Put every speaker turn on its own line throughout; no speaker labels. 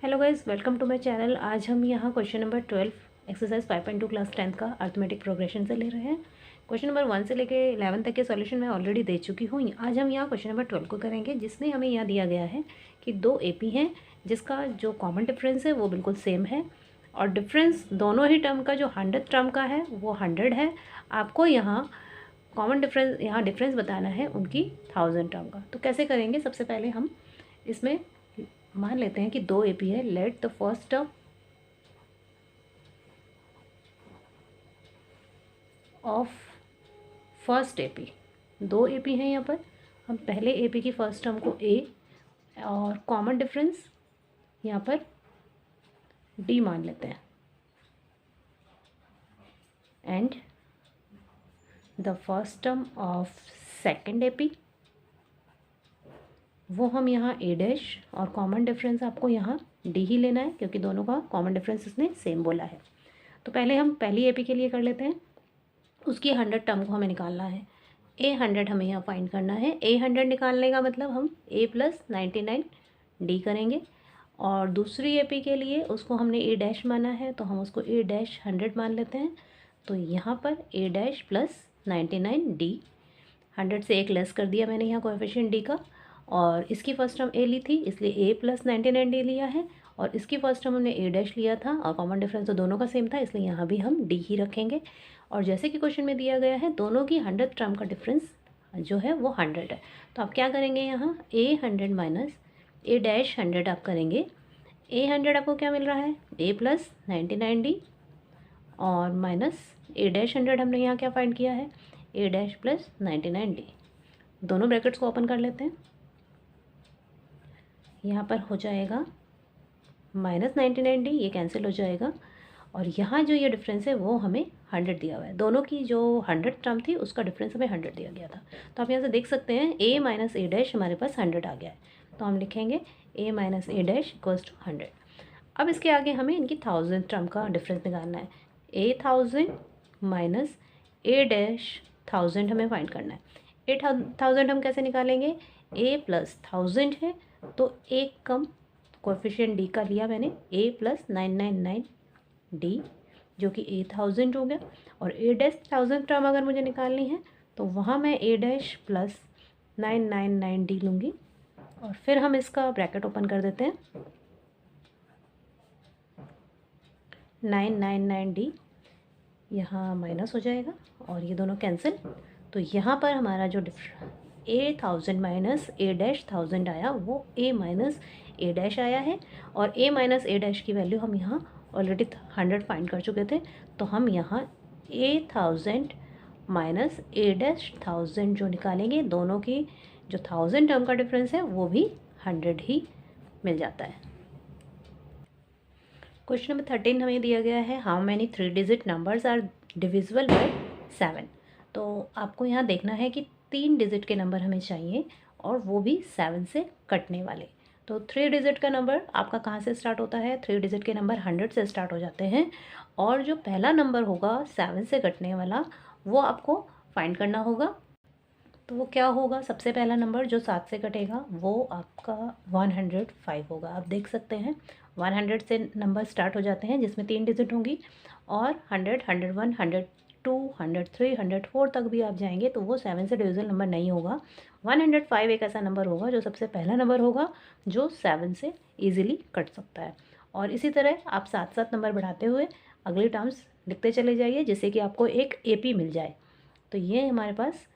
Hello guys, welcome to my channel. आज हम यहाँ क्वेश्चन नंबर 12 एक्सरसाइज 5.2 क्लास 10 का अर्थमेटिक प्रोग्रेशन से ले रहे हैं। क्वेश्चन नंबर 1 से लेके 11 तक के सॉल्यूशन मैं ऑलरेडी दे चुकी हूँ। आज हम यहाँ क्वेश्चन नंबर 12 को करेंगे, जिसमें हमें यहाँ दिया गया है कि दो एपी हैं जिसका जो कॉमन डिफरेंस है वो बिल्कुल सेम है और डिफरेंस दोनों ही टर्म का जो 100th टर्म का है वो 100 है। आपको यहाँ कॉमन डिफरेंस, यहाँ डिफरेंस बताना है उनकी 1000 टर्म का। तो कैसे करेंगे? सबसे पहले हम इसमें मान लेते हैं कि दो एपी है। Let the first term of first AP, दो एपी हैं यहाँ पर। हम पहले एपी की फर्स्ट टर्म को ए और कॉमन डिफरेंस यहाँ पर डी मान लेते हैं and the first term of second AP वो हम यहाँ ए डैश और कॉमन डिफरेंस आपको यहाँ डी ही लेना है क्योंकि दोनों का कॉमन डिफरेंस इसने सेम बोला है। तो पहले हम पहली एपी के लिए कर लेते हैं। उसकी 100 टर्म को हमें निकालना है। ए 100 हमें यहाँ फाइंड करना है। ए 100 निकालने का मतलब हम ए प्लस 99 डी करेंगे और दूसरी एपी के लिए उसको हमने ए डैश माना है तो हम उसको ए डैश 100 मान लेते हैं। तो यहाँ पर ए डैश प्लस 99 डी, 100 से एक लेस कर दिया मैंने यहाँ कोएफिशिएंट डी का, और इसकी फर्स्ट टर्म ए ली थी इसलिए ए प्लस 99 डी लिया है और इसकी फर्स्ट टर्म हमने ए डैश लिया था और कॉमन डिफरेंस तो दोनों का सेम था इसलिए यहाँ भी हम डी ही रखेंगे। और जैसे कि क्वेश्चन में दिया गया है दोनों की 100th टर्म का डिफरेंस जो है वो 100 है। तो आप क्या करेंगे, यहाँ ए 100 माइनस ए डैश 100 आप करेंगे। ए 100 आपको क्या मिल रहा है, ए प्लस 99 डी और माइनस ए डैश 100 हमने यहाँ क्या फाइंड किया है, ए डैश प्लस 99 डी। दोनों ब्रैकेट्स को ओपन कर लेते हैं। यहाँ पर हो जाएगा माइनस 99 डी, ये कैंसिल हो जाएगा और यहाँ जो ये डिफरेंस है वो हमें 100 दिया हुआ है। दोनों की जो 100 टर्म थी उसका डिफरेंस हमें 100 दिया गया था। तो आप यहाँ से देख सकते हैं ए माइनस ए डैश हमारे पास 100 आ गया है। तो हम लिखेंगे A minus A dash equals to 100। अब इसके आगे हमें इनकी 1000 टर्म का डिफरेंस निकालना है। ए 1000 माइनस ए डैश 1000 हमें फाइंड करना है। ए 1000 हम कैसे निकालेंगे, ए प्लस 1000 है तो एक कम कोएफिशिएंट डी का लिया मैंने, ए प्लस 999 डी जो कि ए 1000 हो गया। और ए डैश 1000 टर्म अगर मुझे निकालनी है तो वहाँ मैं ए डैश प्लस 999 डी लूँगी और फिर हम इसका ब्रैकेट ओपन कर देते हैं। 999 डी यहाँ माइनस हो जाएगा और ये दोनों कैंसिल। तो यहाँ पर हमारा जो ए 1000 माइनस ए डैश 1000 आया वो ए माइनस ए डैश आया है और ए माइनस ए डैश की वैल्यू हम यहाँ ऑलरेडी 100 फाइंड कर चुके थे। तो हम यहाँ ए 1000 माइनस ए डैश 1000 जो निकालेंगे, दोनों की जो 1000 टर्म का डिफरेंस है वो भी 100 ही मिल जाता है। क्वेश्चन नंबर 13 हमें दिया गया है, how many 3 digit numbers are divisible by 7। तो आपको यहाँ देखना है कि 3 डिजिट के नंबर हमें चाहिए और वो भी 7 से कटने वाले। तो 3 डिजिट का नंबर आपका कहाँ से स्टार्ट होता है, 3 डिजिट के नंबर 100 से स्टार्ट हो जाते हैं और जो पहला नंबर होगा 7 से कटने वाला वो आपको फाइंड करना होगा। तो वो क्या होगा, सबसे पहला नंबर जो 7 से कटेगा वो आपका 105 होगा। आप देख सकते हैं 100 से नंबर स्टार्ट हो जाते हैं जिसमें 3 डिजिट होंगी और 100, 101, 102, 103, 104 तक भी आप जाएंगे तो वो 7 से डिविजिबल नंबर नहीं होगा। 105 एक ऐसा नंबर होगा जो सबसे पहला नंबर होगा जो 7 से ईजिली कट सकता है। और इसी तरह आप साथ साथ नंबर बढ़ाते हुए अगली टर्म्स लिखते चले जाइए जिससे कि आपको एक एपी मिल जाए। तो ये हमारे पास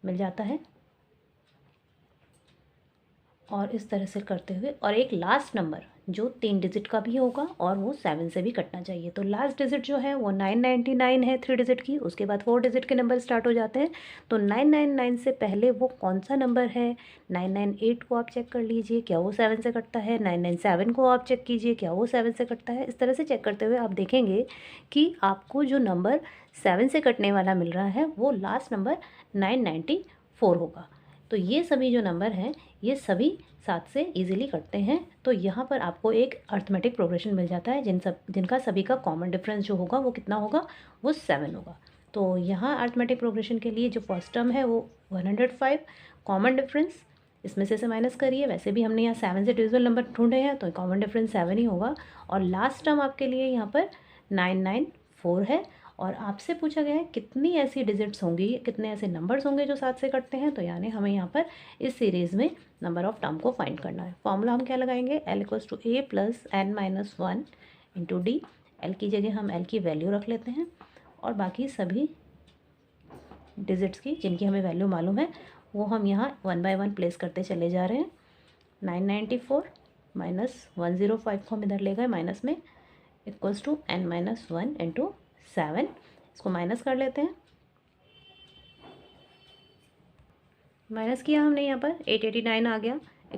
मिल जाता है और इस तरह से करते हुए, और एक लास्ट नंबर जो 3 डिजिट का भी होगा और वो 7 से भी कटना चाहिए। तो लास्ट डिजिट जो है वो 999 है 3 डिजिट की, उसके बाद 4 डिजिट के नंबर स्टार्ट हो जाते हैं। तो 999 से पहले वो कौन सा नंबर है, 998 को आप चेक कर लीजिए क्या वो 7 से कटता है, 997 को आप चेक कीजिए क्या वो 7 से कटता है। इस तरह से चेक करते हुए आप देखेंगे कि आपको जो नंबर 7 से कटने वाला मिल रहा है वो लास्ट नंबर 994 होगा। तो ये सभी जो नंबर हैं ये सभी 7 से इजीली कटते हैं। तो यहाँ पर आपको एक अर्थमेटिक प्रोग्रेशन मिल जाता है जिनका सभी का कॉमन डिफरेंस जो होगा वो कितना होगा, वो 7 होगा। तो यहाँ अर्थमेटिक प्रोग्रेशन के लिए जो फर्स्ट टर्म है वो 105, कॉमन डिफरेंस इसमें से माइनस करिए। वैसे भी हमने यहाँ 7 से डिविजिबल नंबर ढूंढे हैं तो कॉमन डिफरेंस 7 ही होगा। और लास्ट टर्म आपके लिए यहाँ पर 994 है। और आपसे पूछा गया है कितनी ऐसी डिजिट्स होंगी, कितने ऐसे नंबर्स होंगे जो 7 से कटते हैं। तो यानी हमें यहाँ पर इस सीरीज़ में नंबर ऑफ टर्म को फाइंड करना है। फॉर्मूला हम क्या लगाएंगे, L = A + n-1 × D। L की जगह हम L की वैल्यू रख लेते हैं और बाकी सभी डिजिट्स की जिनकी हमें वैल्यू मालूम है वो हम यहाँ 1 बाय 1 प्लेस करते चले जा रहे हैं। 994 - 105 को हम इधर ले गए माइनस में, = n-1 × 7। इसको माइनस कर लेते हैं। माइनस किया हमने यहाँ पर 889 आ गया, =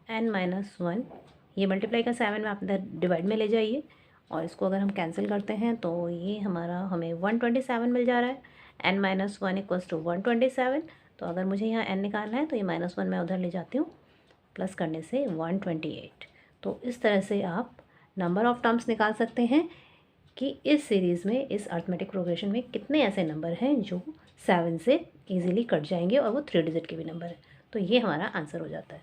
n-1। ये मल्टीप्लाई का 7 में आप इधर डिवाइड में ले जाइए और इसको अगर हम कैंसिल करते हैं तो ये हमें 127 मिल जा रहा है। n-1 = 127। तो अगर मुझे यहाँ n निकालना है तो ये -1 मैं उधर ले जाती हूँ, प्लस करने से 128। तो इस तरह से आप नंबर ऑफ टर्म्स निकाल सकते हैं कि इस सीरीज़ में, इस अर्थमेटिक प्रोग्रेशन में कितने ऐसे नंबर हैं जो 7 से ईजिली कट जाएंगे और वो 3 डिजिट के भी नंबर है। तो ये हमारा आंसर हो जाता है।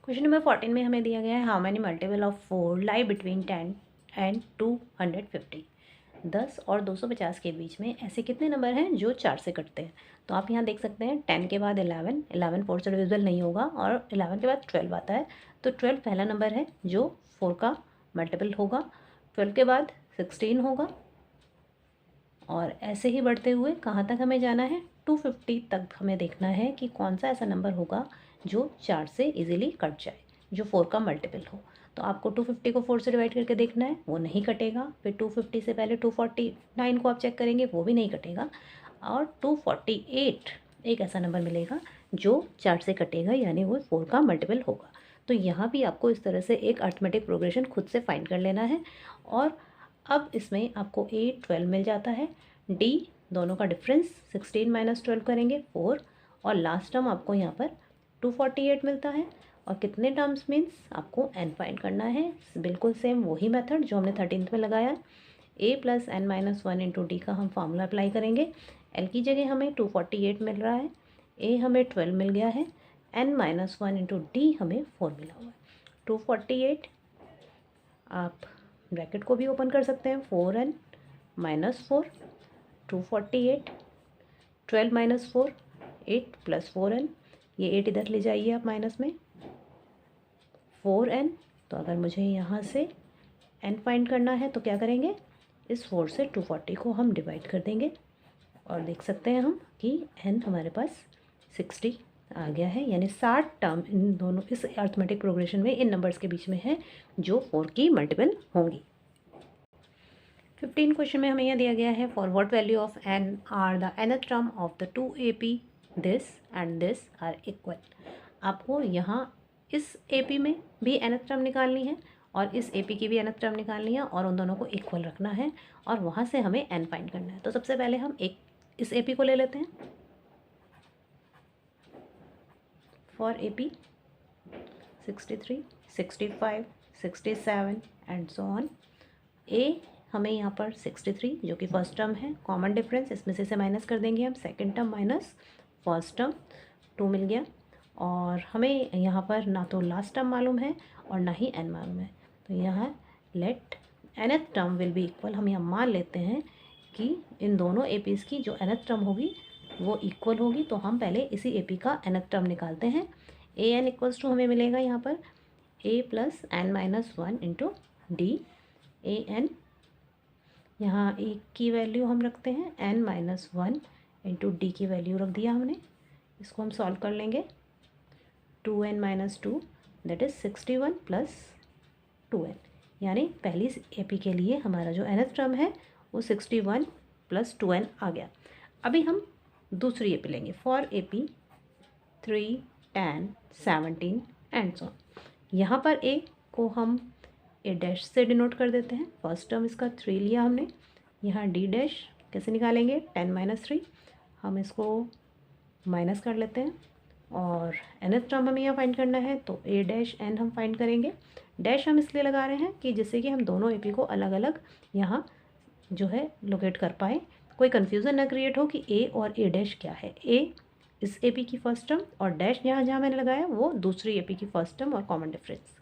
क्वेश्चन नंबर 14 में हमें दिया गया है how many multiple of 4 lie between 10 and 250। 10 और 250 के बीच में ऐसे कितने नंबर हैं जो 4 से कटते हैं। तो आप यहाँ देख सकते हैं 10 के बाद 11 4 से डिविजिबल नहीं होगा और 11 के बाद 12 आता है। तो 12 पहला नंबर है जो 4 का मल्टीपल होगा। 12 के बाद 16 होगा और ऐसे ही बढ़ते हुए कहाँ तक हमें जाना है, 250 तक हमें देखना है कि कौन सा ऐसा नंबर होगा जो 4 से इजीली कट जाए, जो 4 का मल्टीपल हो। तो आपको 250 को 4 से डिवाइड करके देखना है, वो नहीं कटेगा। फिर 250 से पहले 249 को आप चेक करेंगे, वो भी नहीं कटेगा। और 248 एक ऐसा नंबर मिलेगा जो 4 से कटेगा, यानी वो 4 का मल्टीपल होगा। तो यहाँ भी आपको इस तरह से एक अर्थमेटिक प्रोग्रेशन खुद से फाइंड कर लेना है। और अब इसमें आपको A 12 मिल जाता है, D दोनों का डिफरेंस 16 - 12 करेंगे 4, और लास्ट टर्म आपको यहाँ पर 248 मिलता है। और कितने टर्म्स मीन्स आपको n फाइंड करना है। बिल्कुल सेम वही मेथड जो हमने 13th में लगाया। A + n-1 × D का हम फार्मूला अप्लाई करेंगे। L की जगह हमें 248 मिल रहा है, A हमें 12 मिल गया है, n-1 × D हमें 4 मिला हुआ है। 248 आप ब्रैकेट को भी ओपन कर सकते हैं, 4n - 4, 248, 12 - 4, 8 + 4n, ये 8 इधर ले जाइए आप माइनस में, 4n। तो अगर मुझे यहाँ से n फाइंड करना है तो क्या करेंगे, इस 4 से 240 को हम डिवाइड कर देंगे और देख सकते हैं हम कि n हमारे पास 60 आ गया है। यानी 60 टर्म इन दोनों इस अर्थमेटिक प्रोग्रेशन में इन नंबर्स के बीच में है जो 4 की मल्टीपल होंगी। 15 क्वेश्चन में हमें यह दिया गया है for what value of n are the nth term of the 2AP this and this are equal. आपको यहाँ इस AP में भी nth टर्म निकालनी है और इस AP की भी nth टर्म निकालनी है और उन दोनों को इक्वल रखना है और वहाँ से हमें n फाइंड करना है। तो सबसे पहले हम इस AP को ले लेते हैं। For AP 63, 65, 67 and so on. A हमें यहाँ पर 63 जो कि फर्स्ट टर्म है, कॉमन डिफरेंस इसमें से माइनस कर देंगे हम, second term minus first term 2 मिल गया। और हमें यहाँ पर ना तो लास्ट टर्म मालूम है और ना ही n मालूम है। तो यहाँ let nth term will be equal, हम यहाँ मान लेते हैं कि इन दोनों APs की जो nth टर्म होगी वो इक्वल होगी। तो हम पहले इसी AP का nth टर्म निकालते हैं। an = हमें मिलेगा यहाँ पर A + n-1 × D। an यहाँ A की वैल्यू हम रखते हैं, n-1 × D की वैल्यू रख दिया हमने। इसको हम सॉल्व कर लेंगे, 2n - 2 दैट इज़ 61 + 2n। यानी पहली AP के लिए हमारा जो nth टर्म है वो 61 + 2n आ गया। अभी हम दूसरी AP लेंगे, for AP 3, 10, 17 and so on. यहाँ पर A को हम A' से डिनोट कर देते हैं। फर्स्ट टर्म इसका 3 लिया हमने, यहाँ D' कैसे निकालेंगे, 10 - 3 हम इसको माइनस कर लेते हैं और nth टर्म हमें यहाँ फाइंड करना है तो A' हम फाइंड करेंगे। डैश हम इसलिए लगा रहे हैं कि जिससे कि हम दोनों AP को अलग अलग यहाँ जो है लोकेट कर पाए, कोई कन्फ्यूज़न ना क्रिएट हो कि A और A' क्या है। A इस एपी की फर्स्ट टर्म और डैश जहाँ जहाँ मैंने लगाया वो दूसरी एपी की फर्स्ट टर्म और कॉमन डिफरेंस।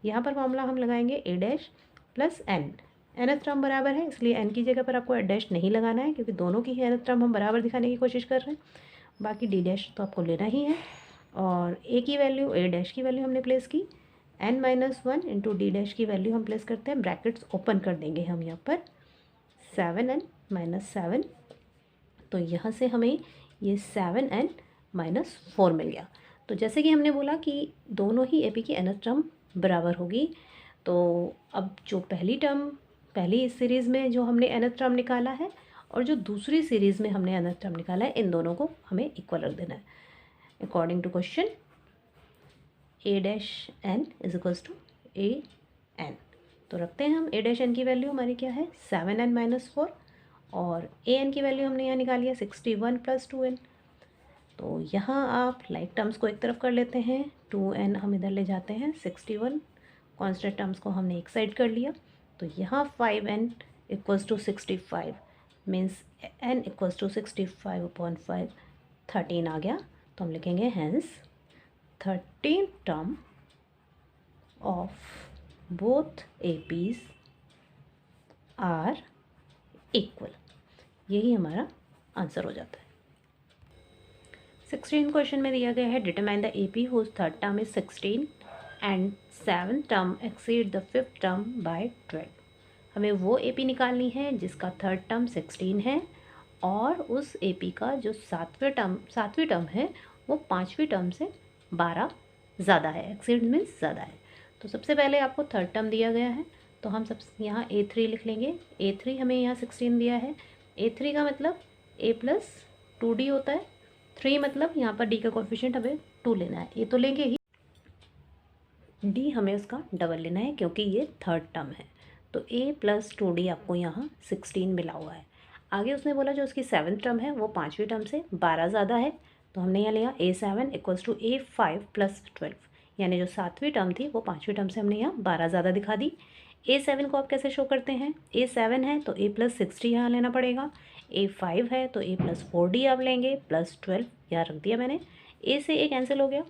यहाँ पर फॉर्मूला हम लगाएंगे A dash plus N. nth term बराबर है इसलिए n की जगह पर आपको डैश नहीं लगाना है क्योंकि दोनों की nth टर्म हम बराबर दिखाने की कोशिश कर रहे हैं। बाकी डी डैश तो आपको लेना ही है और ए की वैल्यू ए डैश की वैल्यू हमने प्लेस की, n-1 इंटू डी डैश की वैल्यू हम प्लेस करते हैं, ब्रैकेट्स ओपन कर देंगे हम यहाँ पर 7n-7। तो यहाँ से हमें ये 7n-4 मिल गया। तो जैसे कि हमने बोला कि दोनों ही एपी की nth टर्म बराबर होगी, तो अब जो पहली सीरीज़ में जो हमने nth टर्म निकाला है और जो दूसरी सीरीज़ में हमने nth टर्म निकाला है, इन दोनों को हमें इक्वल रख देना है। According to question a dash n is equals to a n। तो रखते हैं हम a डैश n की वैल्यू हमारी क्या है 7n-4 और a n की वैल्यू हमने यहाँ निकाली है 61 + 2n। तो यहाँ आप लाइक टर्म्स को एक तरफ कर लेते हैं, 2n हम इधर ले जाते हैं, 61 कॉन्स्टेंट टर्म्स को हमने एक साइड कर लिया। तो यहाँ 5n equals to 65 means n equals to 65/5 13 आ गया। तो हम लिखेंगे hence 13 term of both APs are equal. यही हमारा आंसर हो जाता है। 16 क्वेश्चन में दिया गया है determine the AP whose third term is 16 and 7th term exceed the 5th term by 12। हमें वो एपी निकालनी है जिसका थर्ड टर्म 16 है और उस एपी का जो सातवीं टर्म है वो 5वीं टर्म से 12 ज़्यादा है। एक्सीड मीन्स ज़्यादा है। तो सबसे पहले आपको थर्ड टर्म दिया गया है तो हम सब यहाँ a3 लिख लेंगे। a3 हमें यहाँ 16 दिया है। a3 का मतलब a + 2d होता है। 3 मतलब यहाँ पर d का कोएफिशिएंट हमें 2 लेना है, a तो लेंगे ही, d हमें उसका डबल लेना है क्योंकि ये थर्ड टर्म है। तो a + 2d आपको यहाँ 16 मिला हुआ है। आगे उसने बोला जो उसकी 7th टर्म है वो 5वीं टर्म से 12 ज़्यादा है, तो हमने यहाँ लिया a7 इक्वल्स टू a5 + 12, यानी जो 7वीं टर्म थी वो 5वीं टर्म से हमने यहाँ 12 ज़्यादा दिखा दी। a7 को आप कैसे शो करते हैं, a7 है तो a + 60 यहाँ लेना पड़ेगा, a5 है तो a + 4d आप लेंगे प्लस 12 यहाँ रख दिया मैंने। a से a कैंसिल हो गया,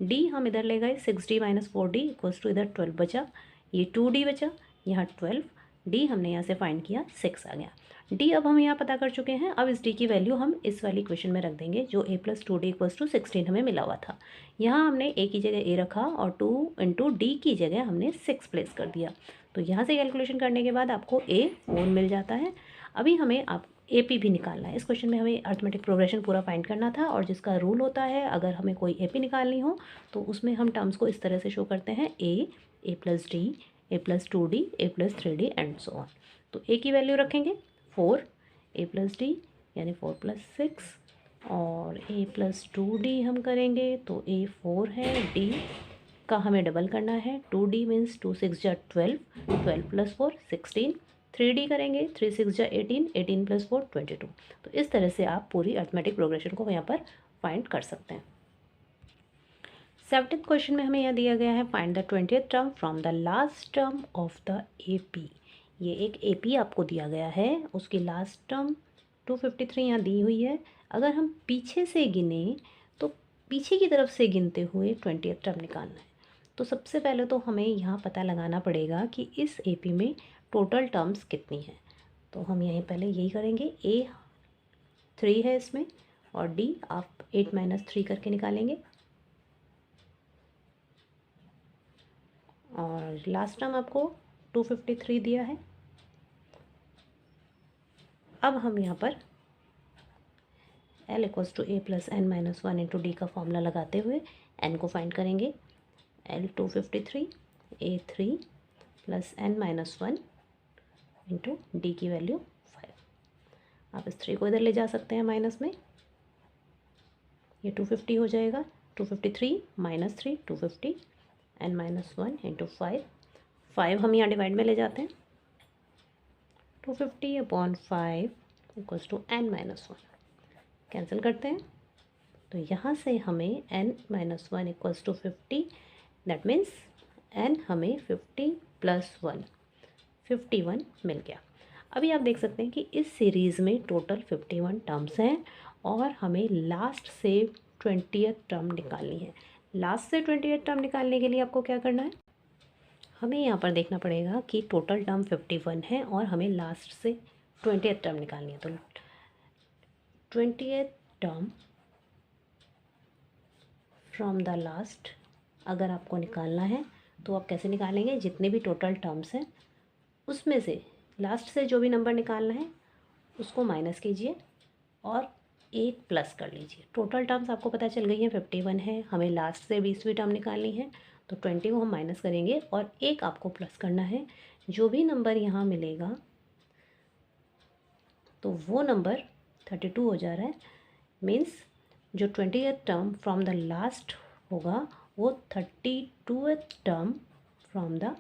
d हम इधर ले गए 60 - 4d इक्वल्स टू इधर 12 बचा, ये 2d बचा, यहाँ 12, d हमने यहाँ से फाइंड किया 6 आ गया। d अब हम यहाँ पता कर चुके हैं। अब इस d की वैल्यू हम इस वाली इक्वेशन में रख देंगे जो a + 2d इक्वल्स टू 16 हमें मिला हुआ था। यहाँ हमने a की जगह a रखा और 2 × d की जगह हमने 6 प्लेस कर दिया। तो यहाँ से कैलकुलेशन करने के बाद आपको a 4 मिल जाता है। अभी हमें AP भी निकालना है। इस क्वेश्चन में हमें अरिथमेटिक प्रोग्रेशन पूरा फाइंड करना था और जिसका रूल होता है अगर हमें कोई AP निकालनी हो तो उसमें हम टर्म्स को इस तरह से शो करते हैं a + d, a + 2d, a + 3d and so on. तो a की वैल्यू रखेंगे 4, a + d यानी 4 + 6 और a + 2d हम करेंगे तो a 4 है, d का हमें डबल करना है, 2d मीन्स 2 × 6 = 12, 12 + 4 16, 3d करेंगे 3 × 6 = 18, 18 + 4 22। तो इस तरह से आप पूरी अरिथमेटिक प्रोग्रेशन को यहाँ पर फाइंड कर सकते हैं। 17th क्वेश्चन में हमें यह दिया गया है find the 20th term from the last term of the AP. ये एक एपी आपको दिया गया है, उसकी लास्ट टर्म 253 यहाँ दी हुई है। अगर हम पीछे से गिने तो पीछे की तरफ से गिनते हुए 20th टर्म निकालना है। तो सबसे पहले तो हमें यहाँ पता लगाना पड़ेगा कि इस एपी में टोटल टर्म्स कितनी हैं। तो हम यहीं पहले यही करेंगे, a 3 है इसमें और d आप 8 - 3 करके निकालेंगे और लास्ट टर्म आपको 253 दिया है। अब हम यहाँ पर l = a + n - 1 × d का फॉर्मूला लगाते हुए n को फाइंड करेंगे। l 253, a 3 + n - 1 × d की वैल्यू 5। आप इस 3 को इधर ले जा सकते हैं माइनस में, ये 250 हो जाएगा, 253 - 3 250, n - 1 × 5, 5 हम यहाँ डिवाइड में ले जाते हैं, 250/5 = n - 1 कैंसिल करते हैं। तो यहाँ से हमें n - 1 = 50, दैट मीन्स n हमें 50 + 1 51 मिल गया। अभी आप देख सकते हैं कि इस सीरीज़ में टोटल 51 टर्म्स हैं और हमें लास्ट से 20th टर्म निकालनी है। लास्ट से 20th टर्म निकालने के लिए आपको क्या करना है, हमें यहाँ पर देखना पड़ेगा कि टोटल टर्म 51 है और हमें लास्ट से 20th टर्म निकालनी है। तो 20th term from the last अगर आपको निकालना है तो आप कैसे निकालेंगे, जितने भी टोटल टर्म्स हैं उसमें से लास्ट से जो भी नंबर निकालना है उसको माइनस कीजिए और एक प्लस कर लीजिए। टोटल टर्म्स आपको पता चल गई है 51 है, हमें लास्ट से 20वीं टर्म निकालनी है, तो 20 को हम माइनस करेंगे और एक आपको प्लस करना है। जो भी नंबर यहाँ मिलेगा तो वो नंबर 32 हो जा रहा है। मीन्स जो 20th term from the last होगा वो 32th term from the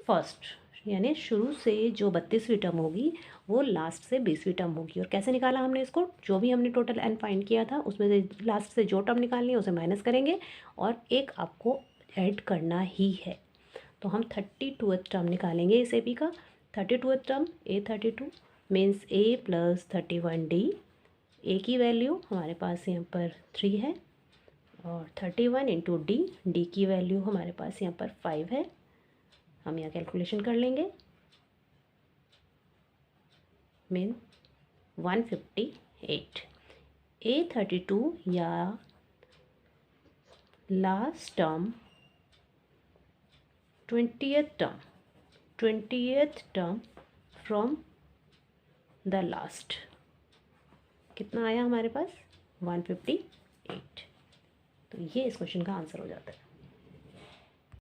first, यानी शुरू से जो 32वीं टर्म होगी वो लास्ट से 20वीं टर्म होगी। और कैसे निकाला हमने इसको, जो भी हमने टोटल एन फाइंड किया था उसमें से लास्ट से जो टर्म निकालनी है उसे माइनस करेंगे और एक आपको ऐड करना ही है। तो हम 32th टर्म निकालेंगे इस एपी का। 32th term A32 means A plus 31D। ए की वैल्यू हमारे पास यहाँ पर 3 है और 31 इंटू डी की वैल्यू हमारे पास यहाँ पर 5 है। हम यहाँ कैलकुलेशन कर लेंगे, मीन 158। A32 या last term 20th term from the last कितना आया हमारे पास 158। तो ये इस क्वेश्चन का आंसर हो जाता है।